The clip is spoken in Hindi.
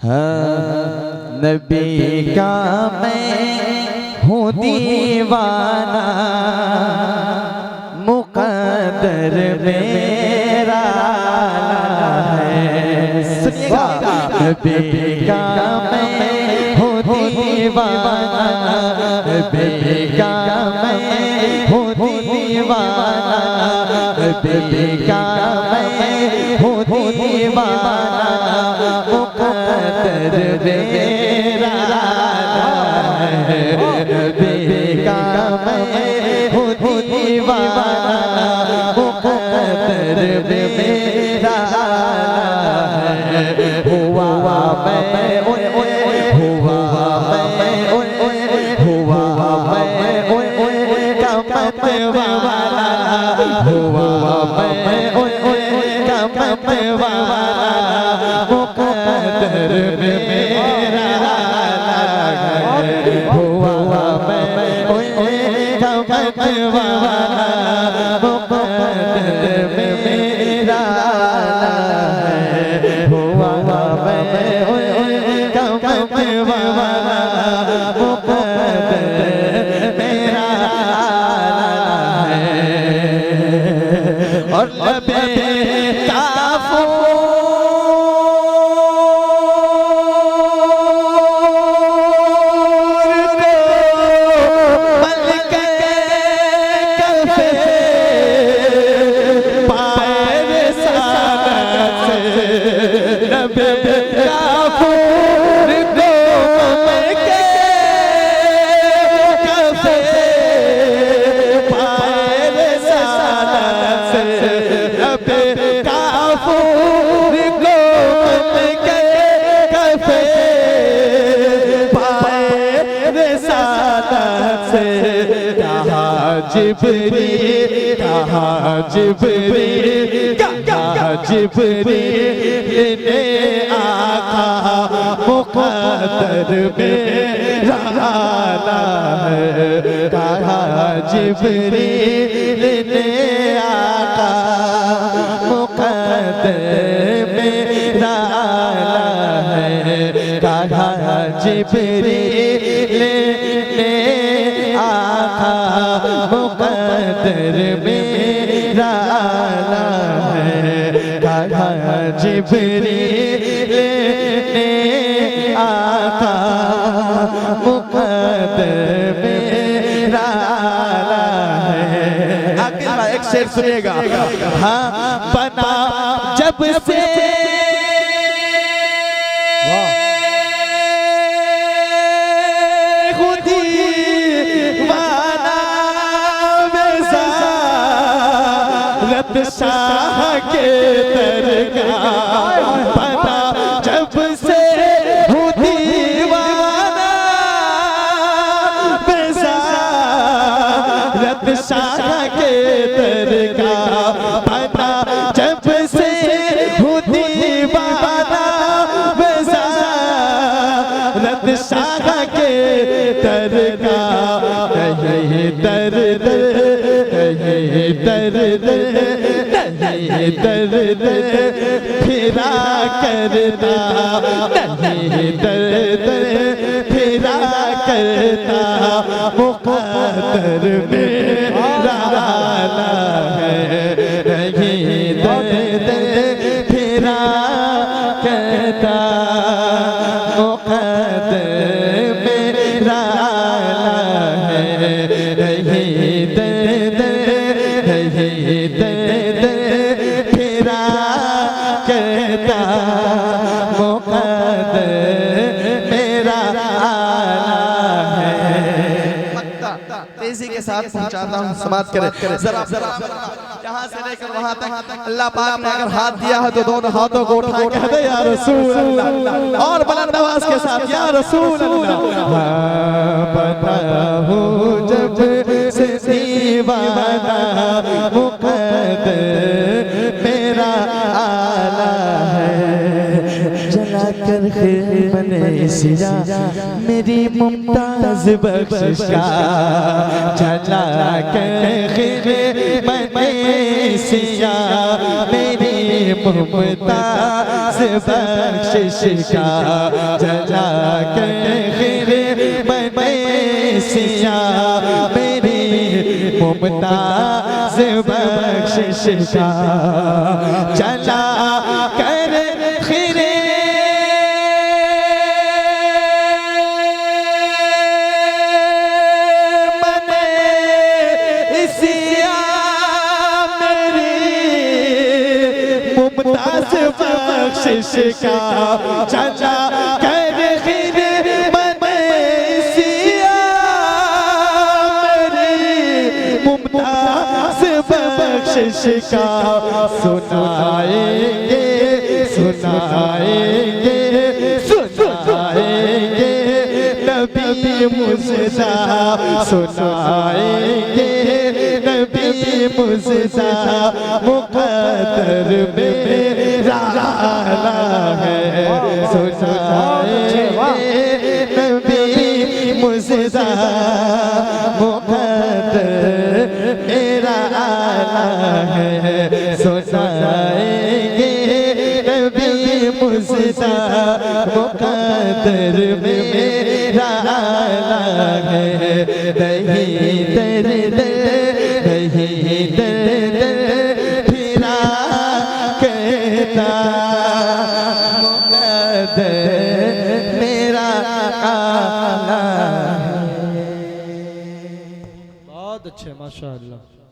हाँ नबी का मैं हूँ दीवाना, मुक़द्दर मेरा है। सुनिएगा, नबी का मैं हूँ दीवाना, नबी का मैं हूँ दीवाना, नबी का मैं हूँ दीवाना, मुक़द्दर मेरा है। नबी का मैं हूँ दीवाना, मुक़द्दर मेरा है। हुआ मैं हुआ मैं हुआ मैं कमत वाला, हुआ मैं कमत वाला, मुक़द्दर मेरा है। हुआ मैं कमत वाला, मुक़द्दर मेरा है। हुआ मैं कमत वाला, मुक़द्दर मेरा है। और लबे जिब्रील कहा जिब्रील कहा जिब्रील ने आका मुक़द्दर मेरा है। कहा जिब्रील ने आका मुक़द्दर मेरा है। कहा जिब्रील ने आका मुक़द्दर मेरा है। कहा जिब्रील ने आका मुक़द्दर मेरा है। आखिर एक शेर सुनिएगा। हाँ बना जब से शाह के दरगाह बना जब से हूँ दीवाना, बेज़ारत शाह के दरगाह बना जब से हूँ दीवाना, बेज़ारत शाह के दरगाह। नहीं दर्द नहीं दर्द नहीं दर्द फिरा करता, नहीं दर्द फिरा करता, मुक़द्दर मेरा है। नहीं दर्द फिरा करता, मुक़द्दर मेरा है। नहीं दर्द नहीं दर्द फिरा करता, मुक़द्दर मेरा है। तेजी के साथ पहुंचाता हूँ, समाप्त करें जरा यहाँ से लेकर वहाँ तक। अल्लाह पाक ने अगर हाथ दिया है तो दोनों हाथों को उठा के कह दे या रसूल अल्लाह, और बुलंद आवाज के साथ या रसूल अल्लाह। बताओ जब से दीवाना, मुक़द्दर मेरा आला है। जला कर खिलमने सिया मेरी मुमताज बख्शिश का, जला कर खिलमने सिया मेरी मुमताज़ बख्शिश का जला के मैसिया मेरी मुमताज़ बख्शिश का जला कर खिरे मुमताज़ बख्शिश का चला कर खिरे मैसिया मेरी मुमताज़ बख्शिश का सुनाएंगे सुनाएंगे सुनाएंगे नबी मुज़्ज़ा सुनाएंगे नबी मुज़्ज़ा मुक़द्दर मेरा आला है सुनाएंगे नबी मुज़्ज़ा मुक़द्दर मेरा आला है सुनाएंगे नबी मुज़्ज़ा मुक़द्दर मेरा आला है नहीं दर्द नहीं दर्द फिरा कहता मुक़द्दर मेरा आला है। बहुत अच्छे माशाअल्लाह।